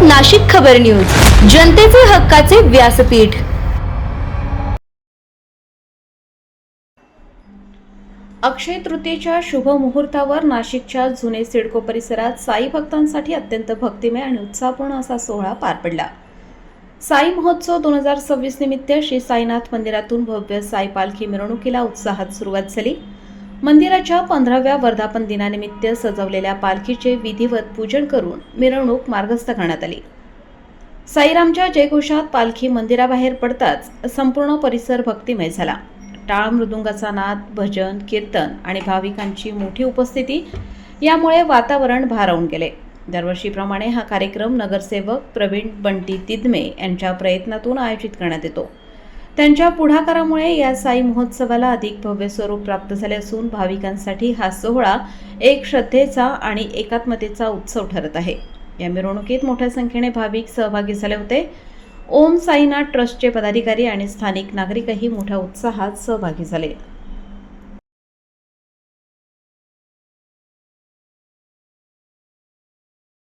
नाशिक खबर न्यूज, जनतेचे हक्काचे व्यासपीठ। अक्षय तृतीयेच्या शुभ मुहूर्तावर नाशिकच्या जुने सिडको परिसरात साई भक्तांसाठी अत्यंत भक्तिमय आणि उत्साहपूर्ण असा सोहळा पार पडला। साई महोत्सव 2026 निमित्त श्री साईनाथ मंदिरातून भव्य साई पालखी मिरवणुकीला उत्साहात सुरुवात झाली। मंदिराच्या 15व्या वर्धापन दिनानिमित्त सजवलेल्या पालखीचे विधिवत पूजन करून मिरवणूक मार्गस्थ करण्यात आली। साईरामच्या जयघोषात पालखी मंदिराबाहेर पडताच संपूर्ण परिसर भक्तिमय झाला। टाळ मृदुंगाचा नाद, भजन, कीर्तन आणि भाविकांची मोठी उपस्थिती यामुळे वातावरण भारावून गेले। दरवर्षीप्रमाणे हा कार्यक्रम नगरसेवक प्रवीण बंटी तिदमे यांच्या प्रयत्नातून आयोजित करण्यात येतो। त्यांच्या पुढाकारामुळे या साई महोत्सवाला अधिक भव्य स्वरूप प्राप्त झाले असून भाविकांसाठी हा सोहळा एक श्रद्धेचा आणि एकात्मतेचा उत्सव ठरत आहे। या मिरवणुकीत मोठ्या संख्येने भाविक सहभागी झाले होते। ओम साईनाथ ट्रस्टचे पदाधिकारी आणि स्थानिक नागरिकही मोठ्या उत्साहात सहभागी झाले।